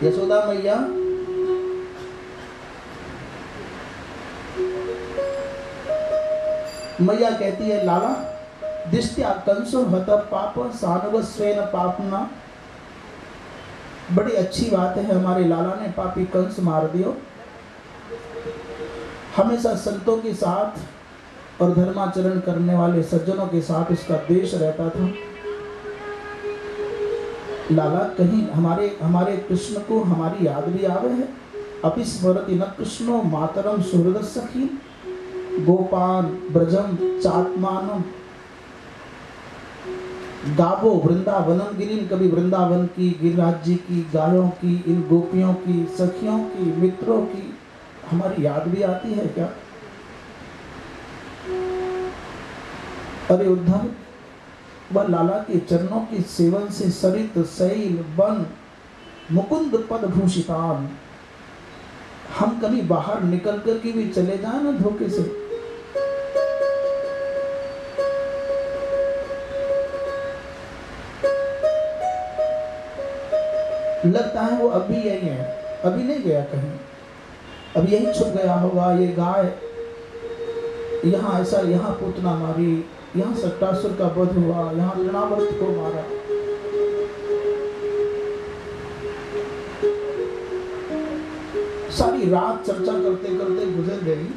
यशोदा मैया मैया कहती है, लाला दिष्ट्या कंसो हत पाप सानुगस्वेन पापना। बड़ी अच्छी बात है, हमारे लाला ने पापी कंस मार दियो। हमेशा संतों के साथ और धर्माचरण करने वाले सज्जनों के साथ उसका देश रहता था। लाला कहीं हमारे कृष्ण को हमारी याद भी आवे है। अपि स्मरति न कृष्णो मातरम सुहृद सखी गोपान ब्रजम चात्मानम गावो वृंदावनम गिरिन। कभी वृंदावन की, गिरिराज जी की, गायों की, इन गोपियों की, सखियों की, मित्रों की हमारी याद भी आती है क्या? अरे उद्धव, वह लाला के चरणों के सेवन से सरित सैल वन मुकुंद पद भूषितान। हम कभी बाहर निकल कर के भी चले जाए ना धोखे से, लगता है वो अभी यही है, अभी नहीं गया कहीं, अभी यही छुप गया होगा। ये गाय यहाँ ऐसा, यहाँ पूतना मारी, यहाँ सट्टासुर का वध हुआ, यहाँ तृणावर्त को मारा। सारी रात चर्चा करते करते गुजर गई।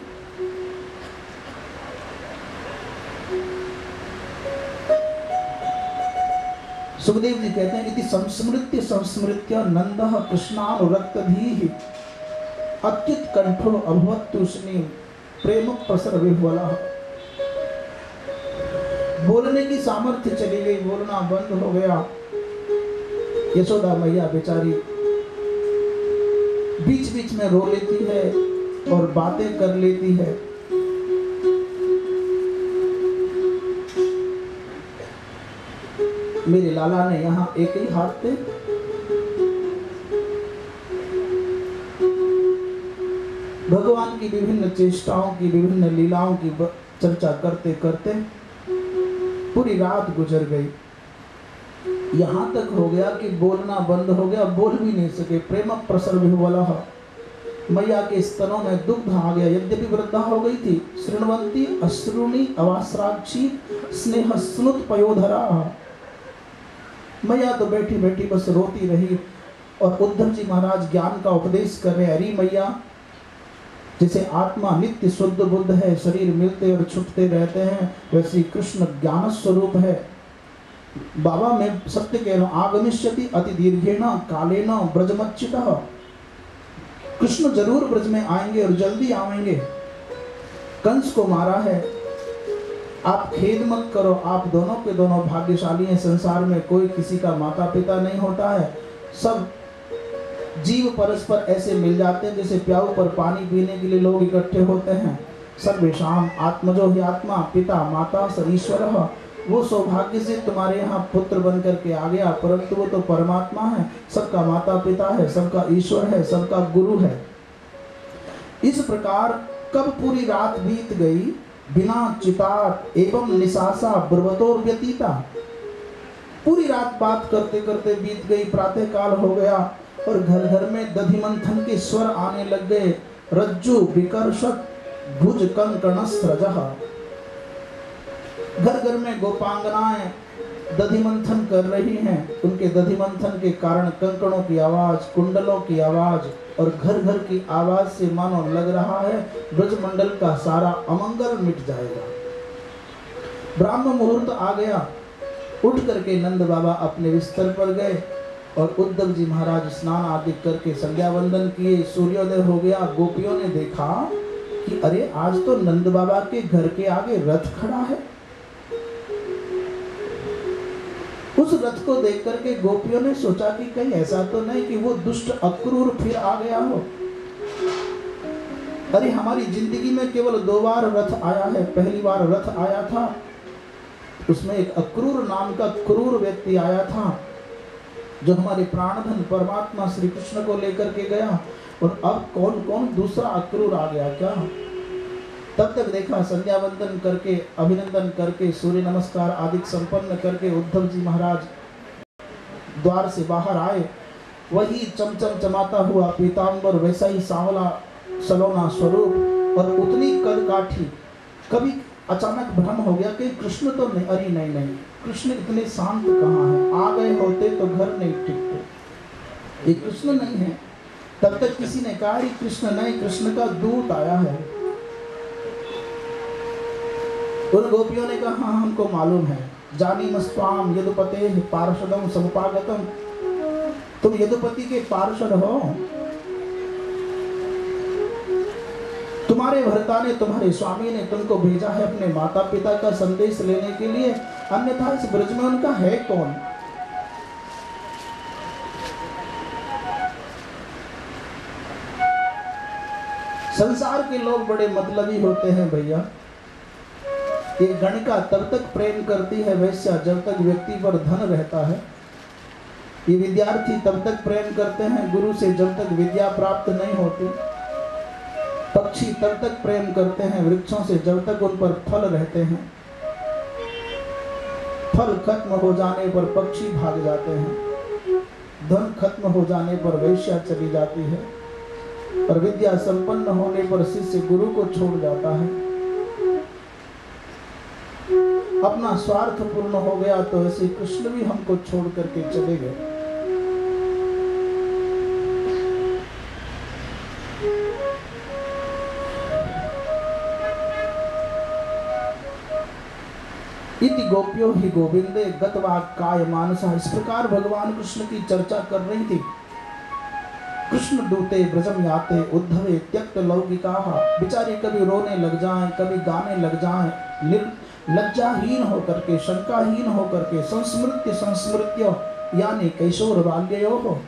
सुखदेव जी कहते हैं, इति संस्मृत्य नंदः कृष्णानुरक्तधीः अत्युत कंठो अभवत् तूष्णीं प्रेम प्रसर विह्वलः। बोलने की सामर्थ्य चली गई, बोलना बंद हो गया। यशोदा मैया बेचारी बीच बीच में रो लेती है और बातें कर लेती है। मेरे लाला ने यहाँ एक ही हाथ पे भगवान की विभिन्न चेष्टाओं की, विभिन्न लीलाओं की चर्चा करते करते पूरी रात गुजर गई। यहाँ तक हो गया कि बोलना बंद हो गया, बोल भी नहीं सके। प्रेम प्रसर विह्वलः, मैया के स्तनों में दुग्ध आ गया। यद्यपि वृद्धा हो गई थी, शृण्वन्ती अश्रुणी अवास्राक्षी स्नेह स्नुत पयोधरा। मैया तो बैठी बैठी बस रोती रही। और उद्धव जी महाराज ज्ञान का उपदेश कर रहे। अरे मैया, जैसे आत्मा नित्य शुद्ध बुद्ध है, शरीर मिलते और छूटते रहते हैं, वैसे कृष्ण ज्ञान स्वरूप है। बाबा मैं सत्य कह रहा हूं, आगमिष्यति अति दीर्घेण कालेन ब्रजमच्युतः। कृष्ण जरूर ब्रज में आएंगे और जल्दी आएंगे। कंस को मारा है, आप खेद मत करो, आप दोनों के दोनों भाग्यशाली हैं। संसार में कोई किसी का माता पिता नहीं होता है। सब जीव परस्पर ऐसे मिल जाते हैं जैसे प्याऊ पर पानी पीने के लिए लोग इकट्ठे होते हैं। सर्वेषां आत्मजो हि आत्मा पिता माता स ईश्वरः। वो सौभाग्य से तुम्हारे यहाँ पुत्र बन करके आ गया, परंतु वो तो परमात्मा है, सबका माता पिता है, सबका ईश्वर है, सबका गुरु है। इस प्रकार कब पूरी रात बीत गई, बिना चितात एवं निशासा ब्रवतोर व्यतीता। पूरी रात बात करते करते बीत गई। प्रातः काल हो गया और घर घर में दधिमंथन के स्वर आने लग गए। रज्जु विकर्षक भुज कंकणस्रजः। घर घर में गोपांगनाएं दधिमंथन कर रही हैं। उनके दधिमंथन के कारण कंकणों की आवाज, कुंडलों की आवाज और घर घर की आवाज से मानो लग रहा है ब्रजमंडल का सारा अमंगल मिट जाएगा। ब्राह्म मुहूर्त आ गया। उठ करके नंद बाबा अपने बिस्तर पर गए और उद्धव जी महाराज स्नान आदि करके संध्या वंदन किए। सूर्योदय हो गया। गोपियों ने देखा कि अरे आज तो नंद बाबा के घर के आगे रथ खड़ा है। उस रथ को देख करके गोपियों ने सोचा कि कहीं ऐसा तो नहीं कि वो दुष्ट अक्रूर फिर आ गया हो। अरे हमारी जिंदगी में केवल 2 बार रथ आया है। पहली बार रथ आया था, उसमें एक अक्रूर नाम का क्रूर व्यक्ति आया था जो हमारे प्राणधन परमात्मा श्री कृष्ण को लेकर के गया। और अब कौन कौन दूसरा अक्रूर आ गया क्या? तब तक देखा संध्या वंदन करके, अभिनंदन करके, सूर्य नमस्कार आदि संपन्न करके उद्धव जी महाराज द्वार से बाहर आए। वही चमचम चमाता हुआ पीताम्बर, वैसा ही सांवला सलोना स्वरूप और उतनी कद काठी। कभी अचानक भ्रम हो गया कि कृष्ण तो नहीं, अरे नहीं नहीं, कृष्ण इतने शांत कहाँ हैं, आ गए होते तो घर नहीं टिकते, ये कृष्ण नहीं है। तब तक किसी ने कहा ये कृष्ण नहीं, कृष्ण का दूत आया है। उन गोपियों ने कहा हाँ हमको मालूम है, जानीमस्त्वाम यदुपते पार्षदम समुपागतम, तुम यदुपति के पार्षद हो, तुम्हारे भर्ता ने, तुम्हारे स्वामी ने तुमको भेजा है अपने माता पिता का संदेश लेने के लिए, अन्यथा इस ब्रज में उनका है कौन। संसार के लोग बड़े मतलबी होते हैं भैया। एक गणिका तब तक प्रेम करती है वैश्या जब तक व्यक्ति पर धन रहता है। ये विद्यार्थी तब तक प्रेम करते हैं गुरु से जब तक विद्या प्राप्त नहीं होती। पक्षी तब तक प्रेम करते हैं वृक्षों से जब तक उन पर फल रहते हैं। फल खत्म हो जाने पर पक्षी भाग जाते हैं, धन खत्म हो जाने पर वेश्या चली जाती है, और विद्या संपन्न होने पर शिष्य गुरु को छोड़ जाता है। अपना स्वार्थ पूर्ण हो गया तो ऐसे कृष्ण भी हमको छोड़ करके चले गए। इति गोप्यो ही गोविंदे गतवा काय मानसा। इस प्रकार भगवान कृष्ण की चर्चा कर रही थी। कृष्ण दूते ब्रजम याते उद्धवे त्यक्त लौकिका। बेचारे कभी रोने लग जाएं, कभी गाने लग जाएं, लज्जाहीन होकर के, शंकाहीन होकर के, संस्मृत्य यानी कैशोर बाल्यो हो।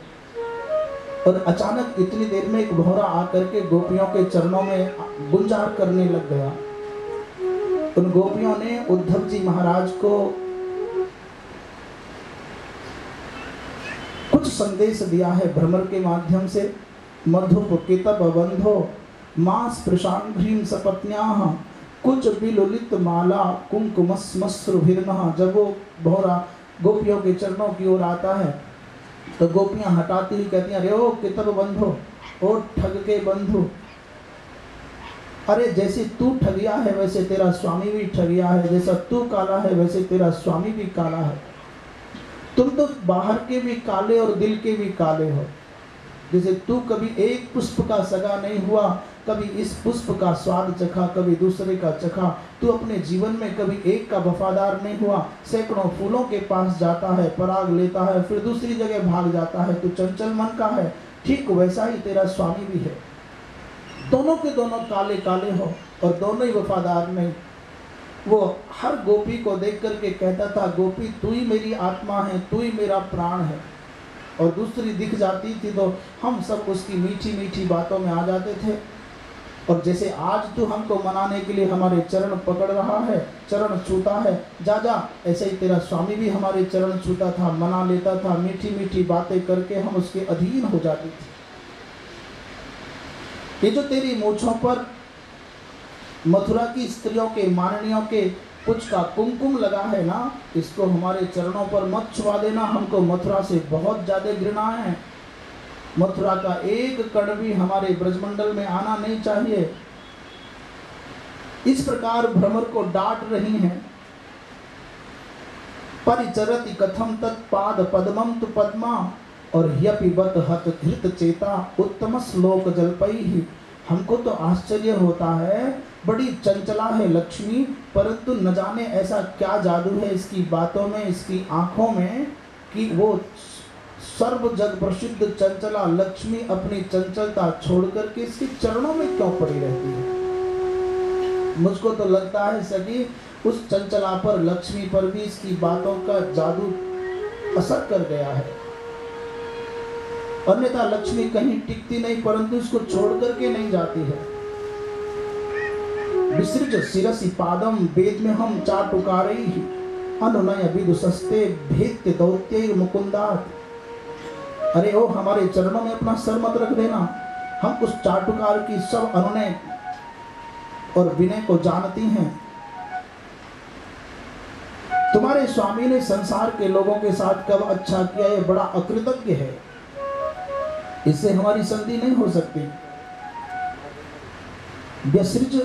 और अचानक इतनी देर में एक भौरा आकर के गोपियों के चरणों में गुंजार करने लग गया। उन गोपियों ने उद्धव जी महाराज को कुछ संदेश दिया है भ्रमर के माध्यम से। मधुप कितब बंधो मास प्रशांघ्रीम सपत्न्याः कुछ बिलुलित माला कुंकुमस्मश्रुभिर्नः। जब वो भौरा गोपियों के चरणों की ओर आता है तो गोपियां हटाती हुई कहती हैं, अरे ओ कितब बंधो, ओ ठग के बंधु, अरे जैसे तू ठगिया है वैसे तेरा स्वामी भी ठगिया है, जैसा तू काला है वैसे तेरा स्वामी भी काला है। तुम तो बाहर के भी काले और दिल के भी काले हो। जैसे तू कभी एक पुष्प का सगा नहीं हुआ, कभी इस पुष्प का स्वाद चखा, कभी दूसरे का चखा, तू अपने जीवन में कभी एक का वफादार नहीं हुआ। सैकड़ों फूलों के पास जाता है, पराग लेता है, फिर दूसरी जगह भाग जाता है, तू चंचल मन का है। ठीक वैसा ही तेरा स्वामी भी है। दोनों के दोनों काले काले हो और दोनों ही वफादार नहीं। वो हर गोपी को देख करके कहता था, गोपी तू ही मेरी आत्मा है, तू ही मेरा प्राण है। और दूसरी दिख जाती थी तो हम सब उसकी मीठी मीठी बातों में आ जाते थे। और जैसे आज तू हमको मनाने के लिए हमारे चरण पकड़ रहा है, चरण छूता है, जा जा, ऐसे ही तेरा स्वामी भी हमारे चरण छूता था, मना लेता था, मीठी मीठी बातें करके हम उसके अधीन हो जाते थे। ये जो तेरी मूंछों पर मथुरा की स्त्रियों के, माननियों के कुछ का कुमकुम लगा है ना, इसको हमारे चरणों पर मत छुआ देना। हमको मथुरा से बहुत ज्यादा घृणा है। मथुरा का एक कण भी हमारे ब्रजमंडल में आना नहीं चाहिए। इस प्रकार भ्रमर को डांट रही हैं। परिचरति कथम तत्पाद पद्मम तु पद्मा और ह्यपि बत हत धृत चेता उत्तम श्लोक जल्पैहि। हमको तो आश्चर्य होता है, बड़ी चंचला है लक्ष्मी, परंतु न जाने ऐसा क्या जादू है इसकी बातों में, इसकी आंखों में, कि वो सर्व जग प्रसिद्ध चंचला लक्ष्मी अपनी चंचलता छोड़ करके इसके चरणों में क्यों पड़ी रहती है। मुझको तो लगता है सभी उस चंचला पर, लक्ष्मी पर भी इसकी बातों का जादू असर कर गया है। अन्यथा लक्ष्मी कहीं टिकती नहीं, परंतु इसको छोड़ करके नहीं जाती है। विसृज शिरसि पादम वेद में हम चाटुकारैः अनुनय विदुषस्ते भेत्य दौत्यैर् मुकुन्दात्। अरे ओ हमारे चरणों में अपना सर मत रख देना, हम उस चाटुकार की सब अनुनय और विनय को जानती हैं। तुम्हारे स्वामी ने संसार के लोगों के साथ कब अच्छा किया, ये बड़ा अकृतज्ञ है। इससे हमारी संधि नहीं हो सकती। व्यसृज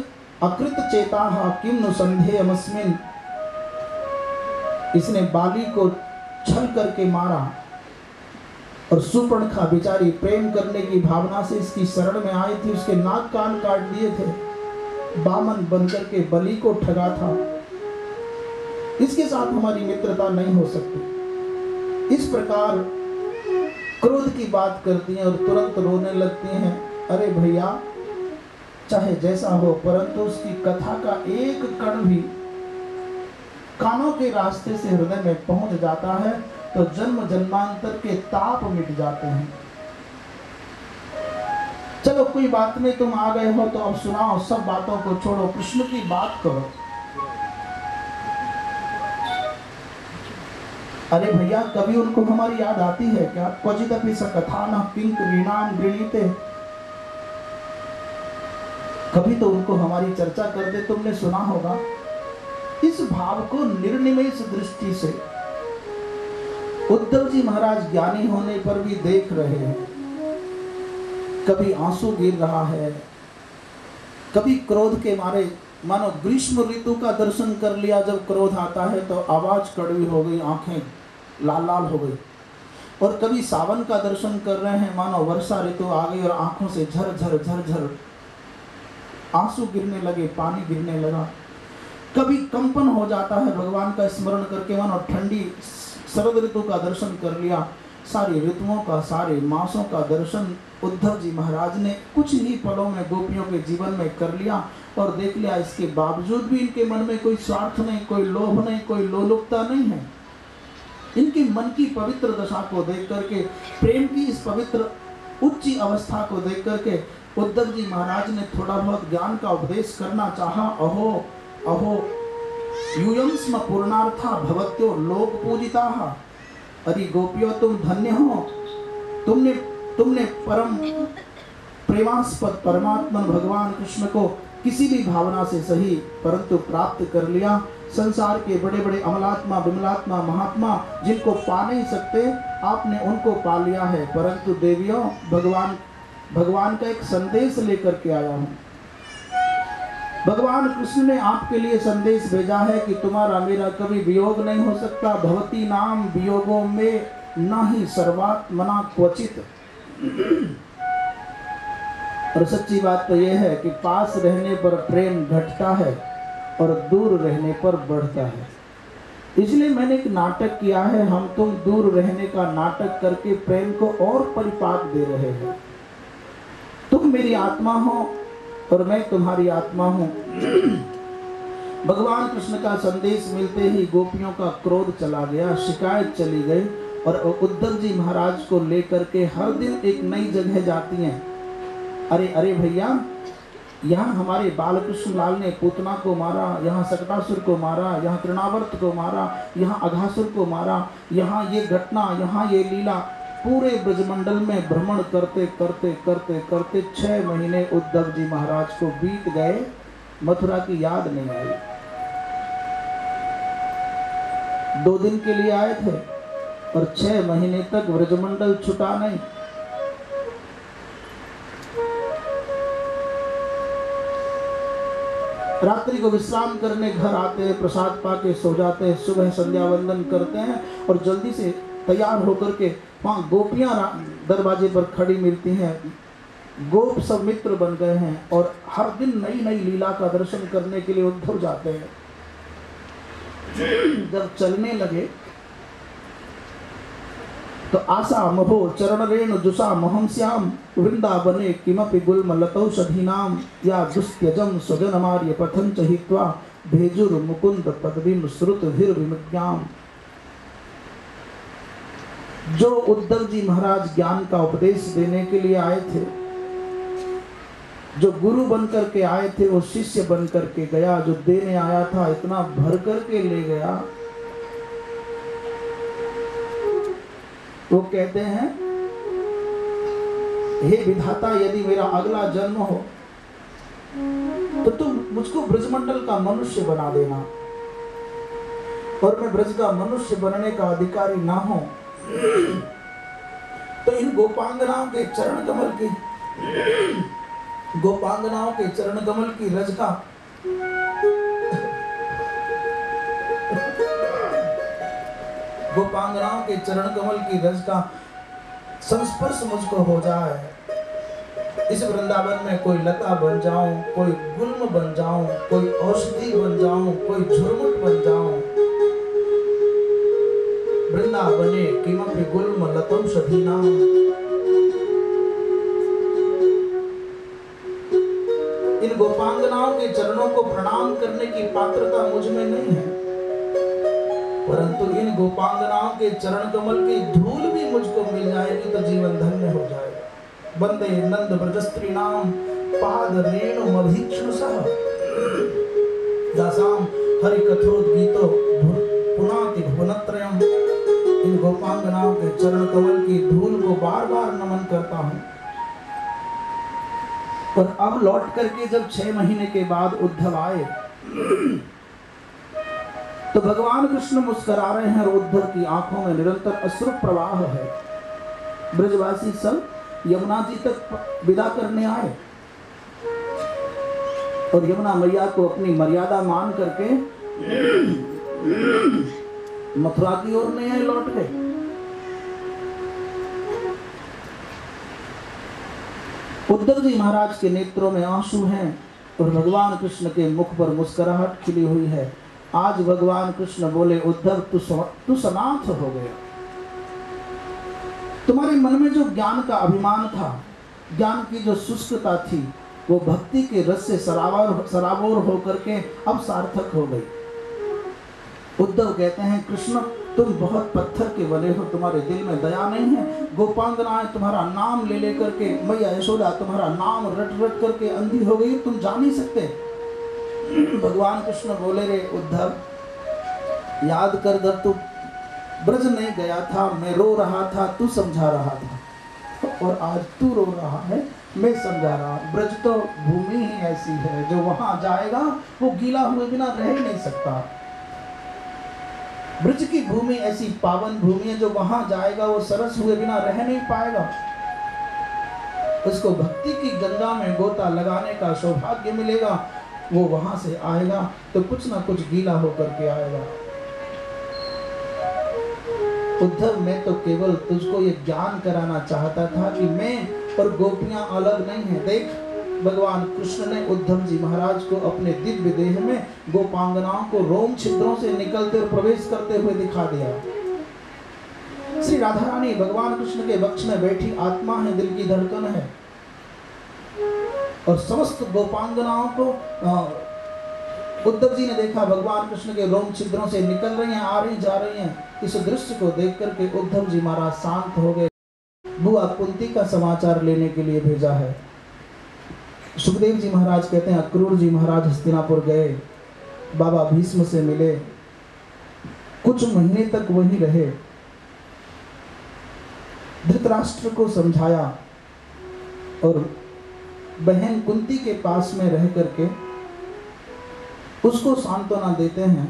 अकृत चेताः किम नु संधेयमस्मिन्, इसने बाली को छल करके मारा और सुपर्णखा बेचारी प्रेम करने की भावना से इसकी शरण में आई थी, उसके नाक कान काट दिए थे, बामन बनकर के बलि को ठगा था। इसके साथ हमारी मित्रता नहीं हो सकती। इस प्रकार क्रोध की बात करती हैं और तुरंत रोने लगती हैं। अरे भैया, चाहे जैसा हो, परंतु उसकी कथा का एक कण भी कानों के रास्ते से हृदय में पहुंच जाता है तो जन्म जन्मांतर के ताप मिट जाते हैं। चलो कोई बात नहीं, तुम आ गए हो तो अब सुनाओ, सब बातों को छोड़ो, कृष्ण की बात करो। अरे भैया, कभी उनको हमारी याद आती है क्या? क्वचिदपि स कथानः किंकरीणाम गृणीते, कभी तो उनको हमारी चर्चा करते तुमने सुना होगा। इस भाव को निर्निमेष दृष्टि से उद्धव जी महाराज ज्ञानी होने पर भी देख रहे हैं। कभी आंसू गिर रहा है, कभी क्रोध के मारे, मानो ग्रीष्म ऋतु का दर्शन कर लिया, जब क्रोध आता है तो आवाज कड़वी हो गई, आंखें लाल लाल हो गई। और कभी सावन का दर्शन कर रहे हैं, मानो वर्षा ऋतु आ गई और आंखों से झर झर झर झर आंसू गिरने लगे, पानी गिरने लगा। कभी कंपन हो जाता है भगवान का स्मरण करके, मानो ठंडी शरद ऋतु का दर्शन कर लिया। सारी ऋतुओं का, सारे मासों का दर्शन उद्धव जी महाराज ने कुछ ही पलों में गोपियों के जीवन में कर लिया और देख लिया। इसके बावजूद भी इनके मन में कोई स्वार्थ नहीं, कोई लोभ नहीं, कोई लोलुपता नहीं है। इनकी मन की पवित्र दशा को देख करके, प्रेम की इस पवित्र उच्च अवस्था को देख करके उद्धव जी महाराज ने थोड़ा बहुत ज्ञान का उपदेश करना चाहा। अहो अहो यूयं स्म पूर्णार्था भवत्यो लोक पूजिताः। अरे गोपियों, तुम धन्य हो, तुमने परम प्रेमास्पद परमात्मा भगवान कृष्ण को किसी भी भावना से सही परंतु प्राप्त कर लिया। संसार के बड़े बड़े अमलात्मा, विमलात्मा, महात्मा जिनको पा नहीं सकते, आपने उनको पा लिया है। परंतु देवियों, भगवान का एक संदेश लेकर के आया हूँ। भगवान कृष्ण ने आपके लिए संदेश भेजा है कि तुम्हारा मेरा कभी वियोग नहीं हो सकता। भवती नाम वियोगों में न ही सर्वात्मना क्वचित। और सच्ची बात तो यह है कि पास रहने पर प्रेम घटता है और दूर रहने पर बढ़ता है। इसलिए मैंने एक नाटक किया है, हम तुम दूर रहने का नाटक करके प्रेम को और परिपाक दे रहे हैं। तुम मेरी आत्मा हो और मैं तुम्हारी आत्मा हूँ। भगवान कृष्ण का संदेश मिलते ही गोपियों का क्रोध चला गया, शिकायत चली गई और उद्धव जी महाराज को लेकर के हर दिन एक नई जगह जाती हैं। अरे अरे भैया, यहाँ हमारे बालकृष्ण लाल ने पूतना को मारा, यहाँ सकटासुर को मारा, यहाँ तृणावर्त को मारा, यहाँ अघासुर को मारा, यहाँ ये घटना, यहाँ ये लीला। पूरे ब्रजमंडल में भ्रमण करते करते करते करते 6 महीने उद्धव जी महाराज को बीत गए, मथुरा की याद नहीं आई। 2 दिन के लिए आए थे और 6 महीने तक ब्रजमंडल छुटा नहीं। रात्रि को विश्राम करने घर आते हैं, प्रसाद पाके सो जाते हैं, सुबह संध्या वंदन करते हैं और जल्दी से तैयार होकर के वहाँ गोपियाँ दरवाजे पर खड़ी मिलती हैं। गोप सब मित्र बन गए हैं और हर दिन नई नई लीला का दर्शन करने के लिए उद्धव जाते हैं। जब चलने लगे तो आशा महो चरण रेणु जुषा महम श्याम वृंदावने किमपि गुल्म लतौषधीनाम या दुस्त्यजम स्वजनमार्य पथं च हित्वा भेजुर मुकुंद पदवीं श्रुत भीर विमुज्ञाम। जो उद्धव जी महाराज ज्ञान का उपदेश देने के लिए आए थे, जो गुरु बनकर के आए थे, वो शिष्य बनकर के गया। जो देने आया था इतना भर करके ले गया। वो कहते हैं, हे विधाता, यदि मेरा अगला जन्म हो तो तुम मुझको ब्रजमंडल का मनुष्य बना देना और मैं ब्रज का मनुष्य बनने का अधिकारी ना हो तो इन गोपांगनाओं के चरण कमल की रज का गोपांगनाओं के चरण कमल की रज का संस्पर्श मुझको हो जाए, इस वृंदावन में कोई लता बन जाऊं, कोई गुल्म बन जाऊं, कोई औषधि बन जाऊं, कोई झुरमुट बन जाऊं। वृंदावने किमपि गुल्म लतौषधीनां। इन गोपांगनाओं के चरणों को प्रणाम करने की पात्रता मुझ में नहीं है, परंतु इन गोपांगनाओं के चरण कमल की धूल भी मुझको मिल जाएगी तो जीवन धन्य हो जाएगा। वंदे नंद ब्रजस्त्रीणाम पाद रेणुमभीक्षणसः यासाम हरि कथोद्गीतो पुनाति भुवनत्रयम्। इन गोपांगनाओं के चरण कमल की धूल को बार बार नमन करता हूँ। और अब लौट करके जब 6 महीने के बाद उद्धव आए तो भगवान कृष्ण मुस्कुरा रहे हैं और उद्धव की आंखों में निरंतर अश्रु प्रवाह है। ब्रजवासी सब यमुना जी तक विदा करने आए और यमुना मैया को अपनी मर्यादा मान करके मथुरा की ओर नहीं आए, लौट गए। उद्धव जी महाराज के नेत्रों में आंसू हैं और भगवान कृष्ण के मुख पर मुस्कुराहट खिली हुई है। आज भगवान कृष्ण बोले, उद्धव तू सनाथ हो गया। तुम्हारे मन में जो ज्ञान का अभिमान था, ज्ञान की जो शुष्कता थी, वो भक्ति के रस से सराबोर होकर के अब सार्थक हो गई। उद्धव कहते हैं, कृष्ण तुम बहुत पत्थर के बने हो, तुम्हारे दिल में दया नहीं है। गोपांगनाएं तुम्हारा नाम ले लेकर के, मैया यशोदा तुम्हारा नाम रट रट करके अंधी हो गई, तुम जा नहीं सकते। भगवान कृष्ण बोले, रे उद्धव, याद कर जब तू ब्रज नहीं गया था, मैं रो रहा था, तू समझा रहा था, और आज तू रो रहा है, मैं समझा रहा। ब्रज तो भूमि ही ऐसी है, जो वहां जाएगा वो गीला हुए बिना रह ही नहीं सकता। ब्रज की भूमि ऐसी पावन भूमि है, जो वहां जाएगा वो सरस हुए बिना रह नहीं पाएगा। उसको भक्ति की गंगा में गोता लगाने का सौभाग्य मिलेगा। वो वहां से आएगा तो कुछ ना कुछ गीला होकर के आएगा। उद्धव, मैं तो केवल तुझको ये ज्ञान कराना चाहता था कि मैं और गोपियां अलग नहीं है। देख, भगवान कृष्ण ने उद्धव जी महाराज को अपने दिव्य देह में गोपांगनाओं को रोम छिद्रों से निकलते और प्रवेश करते हुए दिखा दिया। श्री राधा रानी भगवान कृष्ण के वक्ष में बैठी आत्मा है, दिल की धड़कन है, और समस्त गोपांगनाओं को उद्धव जी ने देखा भगवान कृष्ण के रोम छिद्रों से निकल रही हैं, आ रही जा रही हैं। इस दृश्य को देख करके उद्धव जी महाराज शांत हो गए। बुआ कुंती का समाचार लेने के लिए भेजा है। सुखदेव जी महाराज कहते हैं, अक्रूर जी महाराज हस्तिनापुर गए, बाबा भीष्म से मिले, कुछ महीने तक वहीं रहे, धृतराष्ट्र को समझाया और बहन कुंती के पास में रह करके उसको सांत्वना देते हैं।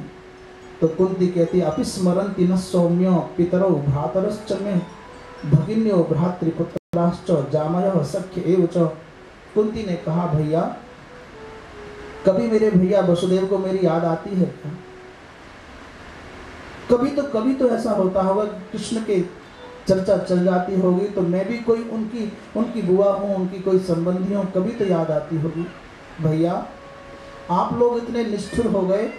तो कुंती कहती, अपिस्मरन्ति न सौम्यो पितरौ भ्रातरश्च मे भगिन्यो भ्रातृपुत्राश्च जामयः सख्य एव च। कुंती ने कहा, भैया, कभी मेरे भैया वसुदेव को मेरी याद आती है क्या? कभी तो ऐसा होता होगा, कृष्ण के चर्चा चल जाती होगी तो मैं भी कोई उनकी बुआ हूँ, उनकी कोई संबंधी हूँ, कभी तो याद आती होगी। भैया, आप लोग इतने निष्ठुर हो गए,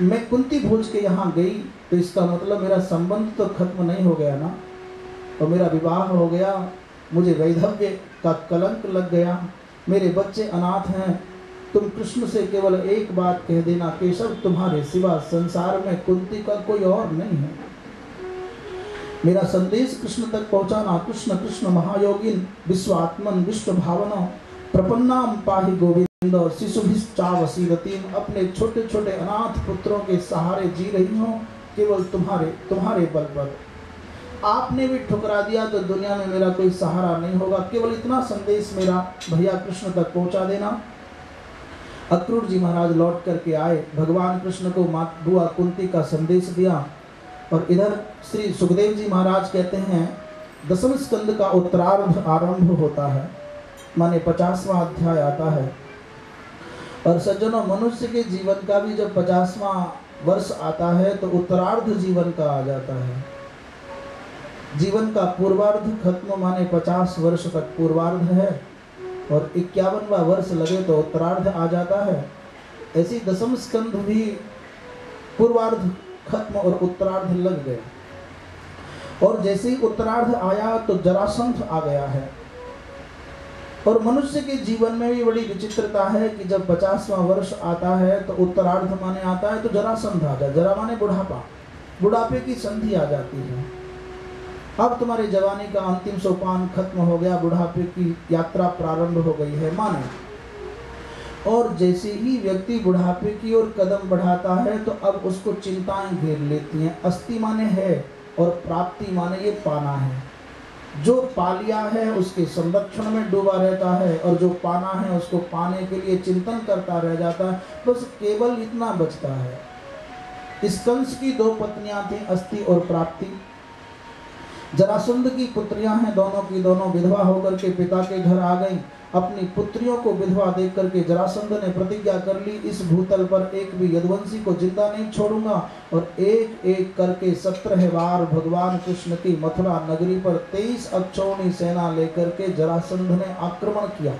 मैं कुंती भोज के यहाँ गई तो इसका मतलब मेरा संबंध तो खत्म नहीं हो गया ना, और मेरा विवाह हो गया, मुझे वैधव्य का कलंक लग गया, मेरे बच्चे अनाथ हैं। तुम कृष्ण से केवल एक बात कह देना, केशव, तुम्हारे सिवा संसार में कुंती का कोई और नहीं है। मेरा संदेश कृष्ण तक पहुंचाना। कृष्ण कृष्ण महायोगिन विश्वात्मन विश्व भावना प्रपन्नाम पाहि गोविंद शिशुभिश्चावसीदतीम। अपने छोटे छोटे अनाथ पुत्रों के सहारे जी रही हूँ, केवल तुम्हारे बल पर। आपने भी ठुकरा दिया तो दुनिया में मेरा कोई सहारा नहीं होगा। केवल इतना संदेश मेरा भैया कृष्ण तक पहुंचा देना। अक्रूर जी महाराज लौट करके आए, भगवान कृष्ण को बुआ कुंती का संदेश दिया। और इधर श्री सुखदेव जी महाराज कहते हैं दसम स्कंद का उत्तरार्ध आरंभ होता है, माने 50वां अध्याय आता है। और सज्जनों, मनुष्य के जीवन का भी जब 50वां वर्ष आता है तो उत्तरार्ध जीवन का आ जाता है। जीवन का पूर्वार्ध खत्म, माने 50 वर्ष तक पूर्वार्ध है, और 51वां वर्ष लगे तो उत्तरार्ध आ जाता है। ऐसी दसम स्कंध भी पूर्वार्ध खत्म और उत्तरार्ध लग गया। और जैसे ही उत्तरार्ध आया तो जरासंध आ गया है। और मनुष्य के जीवन में भी बड़ी विचित्रता है कि जब 50वां वर्ष आता है तो उत्तरार्ध माने आता है तो जरासंध आ जाए। जरा माने बुढ़ापा, बुढ़ापे की संधि आ जाती है। अब तुम्हारी जवानी का अंतिम सोपान खत्म हो गया, बुढ़ापे की यात्रा प्रारंभ हो गई है माने। और जैसे ही व्यक्ति बुढ़ापे की ओर कदम बढ़ाता है तो अब उसको चिंताएं घेर लेती हैं। अस्ति माने है और प्राप्ति माने ये पाना है। जो पा लिया है उसके संरक्षण में डूबा रहता है, और जो पाना है उसको पाने के लिए चिंतन करता रह जाता है। बस केवल इतना बचता है। इस कंस की 2 पत्नियां थी, अस्ति और प्राप्ति। जरासंध की पुत्रियां हैं, दोनों की दोनों विधवा होकर के पिता के घर आ गईं। अपनी पुत्रियों को विधवा देख करके जरासंध ने प्रतिज्ञा कर ली, इस भूतल पर एक भी यदुवंशी को जिंदा नहीं छोड़ूंगा। और एक एक करके 17 बार भगवान कृष्ण की मथुरा नगरी पर 23 अक्षौणी सेना लेकर के जरासंध ने आक्रमण किया।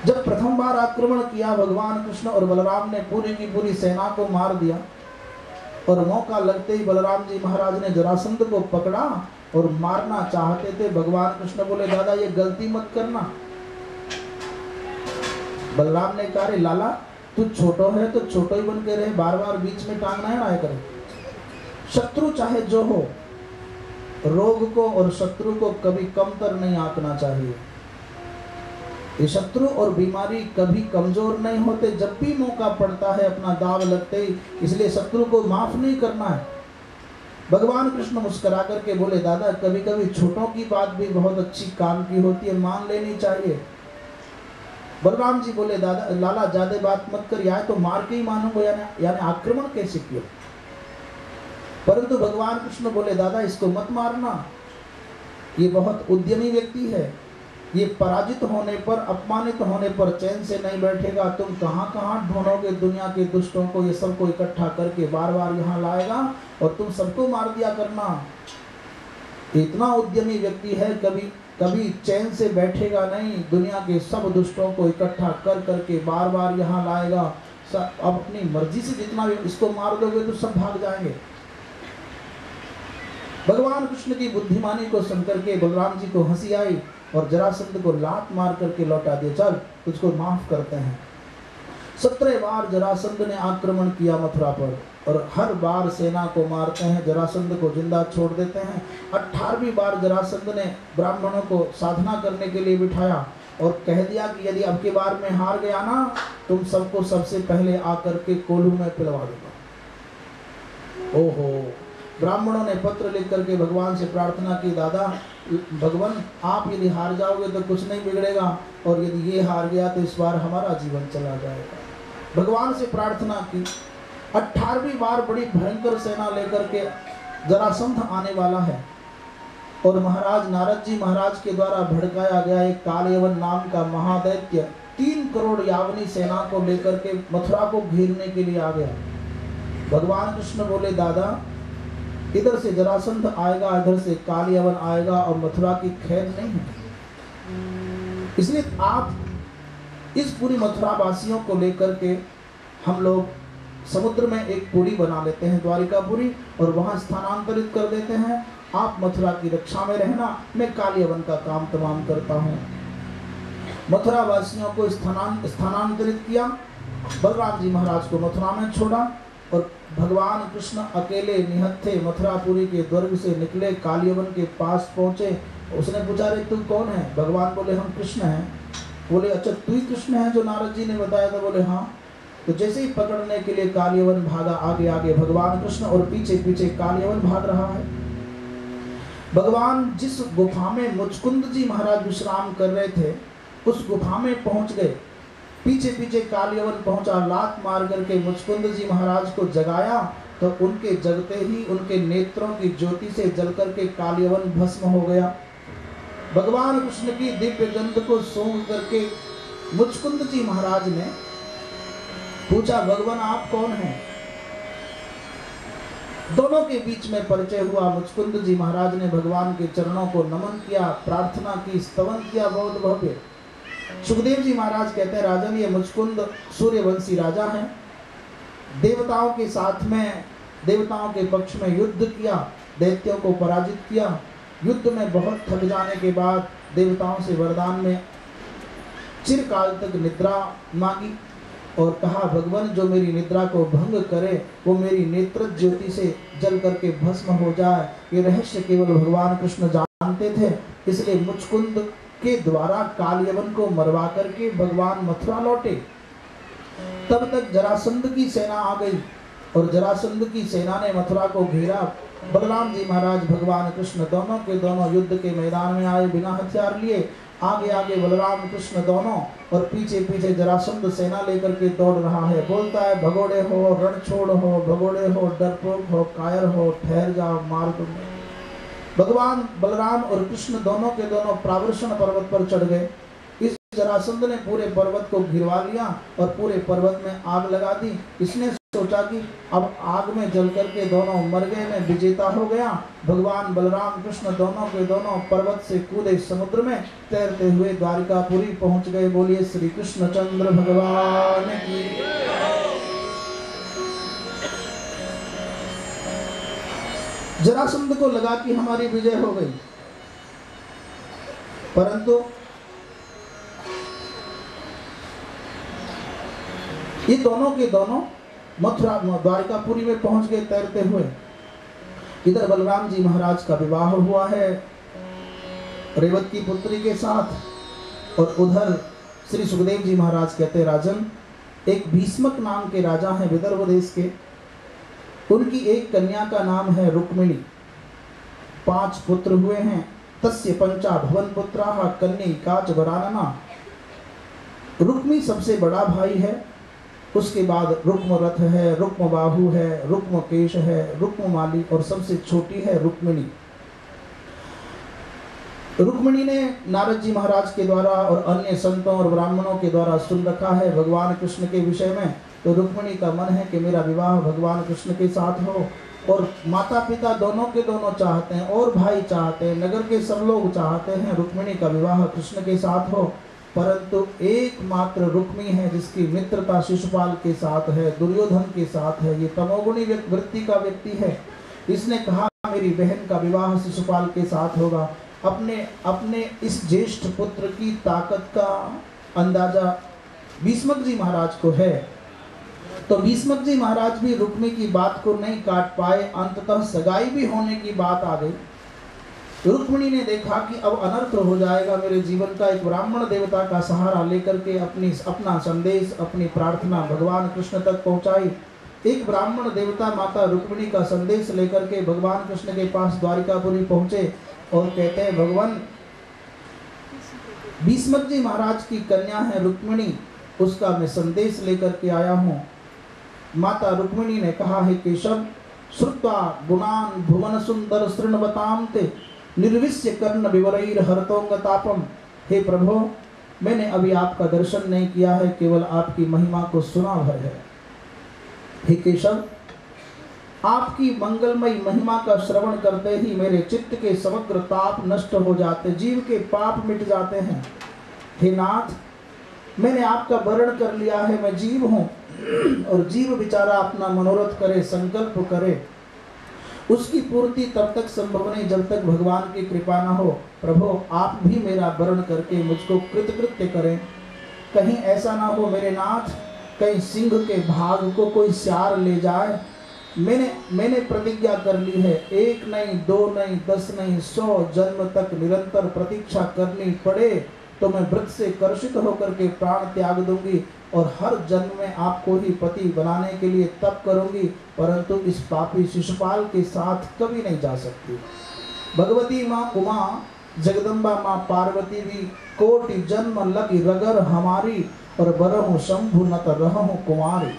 जब प्रथम बार आक्रमण किया, भगवान कृष्ण और बलराम ने पूरी की पूरी सेना को मार दिया। और मौका लगते ही बलराम जी महाराज ने जरासंध को पकड़ा और मारना चाहते थे। भगवान कृष्ण बोले, दादा ये गलती मत करना। बलराम ने कहा, लाला तू छोटो है तो छोटो ही बन के रहे, बार बार बीच में टांग ना अड़ाया करे। शत्रु चाहे जो हो, रोग को और शत्रु को कभी कमतर नहीं आंकना चाहिए। ये शत्रु और बीमारी कभी कमजोर नहीं होते, जब भी मौका पड़ता है अपना दाव लगते ही, इसलिए शत्रु को माफ नहीं करना है। भगवान कृष्ण मुस्कुरा करके बोले, दादा कभी कभी छोटों की बात भी बहुत अच्छी काम की होती है, मान लेनी चाहिए। बलराम जी बोले, दादा लाला ज्यादा बात मत कर, या तो मार के ही मानूंगा यानी आक्रमण कैसे किया। परंतु भगवान कृष्ण बोले, दादा इसको मत मारना, ये बहुत उद्यमी व्यक्ति है, ये पराजित होने पर, अपमानित होने पर चैन से नहीं बैठेगा। तुम कहाँ कहाँ ढूंढोगे दुनिया के दुष्टों को, ये सबको इकट्ठा करके बार बार यहाँ लाएगा और तुम सबको मार दिया करना। इतना उद्यमी व्यक्ति है, कभी कभी चैन से बैठेगा नहीं, दुनिया के सब दुष्टों को इकट्ठा कर करके बार बार यहाँ लाएगा। अब अपनी मर्जी से जितना भी इसको मार दोगे तो सब भाग जाएंगे। भगवान कृष्ण की बुद्धिमानी को सुन करके बलराम जी को हंसी आई और जरासंध को लात मार करके लौटा दिया, चल तुझको माफ करते हैं। 17 बार जरासंध ने आक्रमण किया मथुरा पर, और हर बार सेना को मारते हैं, जरासंध को जिंदा छोड़ देते हैं। 18वीं बार जरासंध ने ब्राह्मणों को साधना करने के लिए बिठाया और कह दिया कि यदि अब की बार में हार गया ना, तुम सबको सबसे पहले आकर के कोल्हू में पिलवा दूंगा। ओहो, ब्राह्मणों ने पत्र लिख करके भगवान से प्रार्थना की, दादा भगवान आप यदि हार जाओगे तो कुछ नहीं बिगड़ेगा, और यदि ये हार गया तो इस बार हमारा जीवन चला जाएगा। भगवान से प्रार्थना की। 18वीं बार बड़ी भयंकर सेना लेकर के जरासंध आने वाला है, और महाराज नारद जी महाराज के द्वारा भड़काया गया एक कालयवन नाम का महादैत्य 3 करोड़ यावनी सेना को लेकर के मथुरा को घेरने के लिए आ गया। भगवान कृष्ण बोले, दादा इधर से जरासंध आएगा, इधर से कालयवन आएगा, और मथुरा की खैर नहीं है। इसलिए आप इस पूरी मथुरा वासियों को लेकर के हम लोग समुद्र में एक पुरी बना लेते हैं, द्वारिकापुरी, और वहां स्थानांतरित कर देते हैं। आप मथुरा की रक्षा में रहना, मैं कालयवन का काम तमाम करता हूँ। मथुरा वासियों को स्थानांतरित किया, बलराम जी महाराज को मथुरा में छोड़ा, और भगवान कृष्ण अकेले निहत्थे मथुरापुरी के द्वार से निकले, कालयवन के पास पहुंचे। उसने पूछा, रे तू कौन है? भगवान बोले, हम कृष्ण हैं। बोले, अच्छा तू ही कृष्ण है जो नारद जी ने बताया था? बोले, हाँ। तो जैसे ही पकड़ने के लिए कालयवन भागा, आगे आगे भगवान कृष्ण और पीछे पीछे कालयवन भाग रहा है। भगवान जिस गुफा में मुचकुंद जी महाराज विश्राम कर रहे थे, उस गुफा में पहुंच गए। पीछे पीछे कालयवन पहुंचा, लात मार करके मुचकुंद जी महाराज को जगाया तो उनके जगते ही उनके नेत्रों की ज्योति से जल करके कालियवन भस्म हो गया। भगवान कृष्ण की दिव्य गंध को सूंघ करके मुचकुंद जी महाराज ने पूछा, भगवान आप कौन हैं? दोनों के बीच में परिचय हुआ। मुचकुंद जी महाराज ने भगवान के चरणों को नमन किया, प्रार्थना की, स्तवन किया बहुत भव्य। सुखदेव जी महाराज कहते हैं, राजन ये मुचकुंद सूर्यवंशी राजा हैं, देवताओं के साथ में, देवताओं के पक्ष में युद्ध किया, दैत्यों को पराजित किया। युद्ध में बहुत थक जाने के बाद देवताओं से वरदान में चिरकाल तक निद्रा मांगी और कहा, भगवान जो मेरी निद्रा को भंग करे वो मेरी नेत्र ज्योति से जल करके भस्म हो जाए। ये रहस्य केवल भगवान कृष्ण जानते थे, इसलिए मुचकुंद के द्वारा कालियवन को मरवा करके भगवान मथुरा लौटे। तब तक जरासंध की सेना आ गई और जरासंध की सेना ने मथुरा को घेरा। बलराम जी महाराज भगवान कृष्ण दोनों के दोनों युद्ध के मैदान में आए बिना हथियार लिए। आगे आगे बलराम कृष्ण दोनों और पीछे पीछे जरासंध सेना लेकर के दौड़ रहा है। बोलता है, भगोड़े हो, रण छोड़ हो, भगोड़े हो, डरपोक हो, कायर हो, ठहर जाओ, मार दूंगा। भगवान बलराम और कृष्ण दोनों के दोनों प्रावृषण पर्वत पर चढ़ गए। इस जरासंध ने पूरे पर्वत को घिरवा लिया और पूरे पर्वत में आग लगा दी। इसने सोचा कि अब आग में जल करके दोनों मर गए, मैं विजेता हो गया। भगवान बलराम कृष्ण दोनों के दोनों पर्वत से कूदे, समुद्र में तैरते हुए द्वारिकापुरी पहुंच गए। बोलिए श्री कृष्ण चंद्र भगवान की। जरासंध को लगा कि हमारी विजय हो गई, परंतु ये दोनों के दोनों मथुरा द्वारिकापुरी में पहुंच गए तैरते हुए। इधर बलराम जी महाराज का विवाह हुआ है रेवत की पुत्री के साथ, और उधर श्री सुखदेव जी महाराज कहते, राजन एक भीष्मक नाम के राजा हैं विदर्भ देश के, उनकी एक कन्या का नाम है रुक्मिणी। 5 पुत्र हुए हैं। तस्य पंचा भवन पुत्राः कन्यैकाच वरानना। रुक्मी सबसे बड़ा भाई है, उसके बाद रुक्म रथ है, रुक्म बाहु है, रुक्म केश है, रुक्म माली और सबसे छोटी है रुक्मिणी। रुक्मिणी ने नारद जी महाराज के द्वारा और अन्य संतों और ब्राह्मणों के द्वारा सुन रखा है भगवान कृष्ण के विषय में। तो रुक्मिणी का मन है कि मेरा विवाह भगवान कृष्ण के साथ हो, और माता पिता दोनों के दोनों चाहते हैं और भाई चाहते हैं, नगर के सब लोग चाहते हैं रुक्मिणी का विवाह कृष्ण के साथ हो। परंतु एकमात्र रुक्मी है जिसकी मित्रता शिशुपाल के साथ है, दुर्योधन के साथ है। ये तमोगुणी वृत्ति का व्यक्ति है। इसने कहा मेरी बहन का विवाह शिशुपाल के साथ होगा। अपने इस ज्येष्ठ पुत्र की ताकत का अंदाजा भीष्मक जी महाराज को है। तो भीष्मक जी महाराज भी रुक्मी की बात को नहीं काट पाए, अंततः सगाई भी होने की बात आ गई। रुक्मिणी ने देखा कि अब अनर्थ हो जाएगा मेरे जीवन का। एक ब्राह्मण देवता का सहारा लेकर के अपना संदेश, अपनी प्रार्थना भगवान कृष्ण तक पहुंचाई। एक ब्राह्मण देवता माता रुक्मिणी का संदेश लेकर के भगवान कृष्ण के पास द्वारिकापुरी पहुंचे और कहते हैं, भगवान भीष्मक जी महाराज की कन्या है रुक्मिणी, उसका मैं संदेश लेकर के आया हूँ। माता रुक्मिणी ने कहा है, केशव श्रुत्वा गुणान भुवन सुंदर शृण्वताम ते निर्विश्य कर्ण विवरैर हरतोंग तापम। हे प्रभु, मैंने अभी आपका दर्शन नहीं किया है, केवल आपकी महिमा को सुना भर है। हे केशव, आपकी मंगलमयी महिमा का श्रवण करते ही मेरे चित्त के समग्र ताप नष्ट हो जाते, जीव के पाप मिट जाते हैं। हे नाथ, मैंने आपका वर्ण कर लिया है, मैं जीव हूँ, और जीव बेचारा अपना मनोरथ करे, संकल्प करे, उसकी पूर्ति तब तक संभव नहीं जब तक भगवान की कृपा न हो। प्रभु, आप भी मेरा वर्ण करके मुझको कृतकृत्य करें। कहीं ऐसा ना हो मेरे नाथ, कहीं सिंह के भाग को कोई स्यार ले जाए। मैंने प्रतिज्ञा कर ली है, 1 नहीं 2 नहीं 10 नहीं 100 जन्म तक निरंतर प्रतीक्षा करनी पड़े तो मैं व्रत से कर्षित होकर के प्राण त्याग दूंगी, और हर जन्म में आपको ही पति बनाने के लिए तप करूंगी, परंतु इस पापी शिशुपाल के साथ कभी नहीं जा सकती। भगवती माँ उमा जगदम्बा माँ पार्वती भी कोटि जन्म लगी रगर हमारी, और बरहु शंभु नत रहु कुमारी।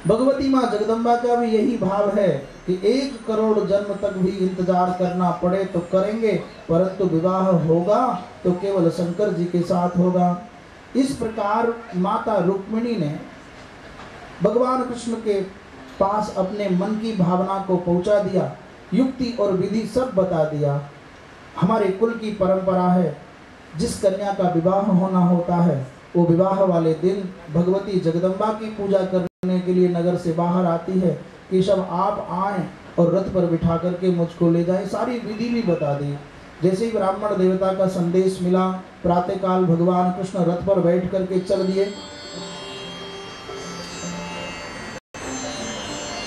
भगवती माँ जगदम्बा का भी यही भाव है कि 1 करोड़ जन्म तक भी इंतजार करना पड़े तो करेंगे, परंतु विवाह होगा तो केवल शंकर जी के साथ होगा। इस प्रकार माता रुक्मिणी ने भगवान कृष्ण के पास अपने मन की भावना को पहुंचा दिया, युक्ति और विधि सब बता दिया। हमारे कुल की परंपरा है, जिस कन्या का विवाह होना होता है वो विवाह वाले दिन भगवती जगदम्बा की पूजा करने के लिए नगर से बाहर आती है। केशव आप आए और रथ पर बिठा करके मुझको ले जाए, सारी विधि भी बता दी। जैसे ही ब्राह्मण देवता का संदेश मिला, प्रातःकाल भगवान कृष्ण रथ पर बैठ करके चल दिए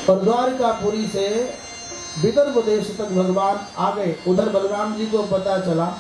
और द्वारकापुरी से विदर्भ देश तक भगवान आ गए। उधर बलराम जी को पता चला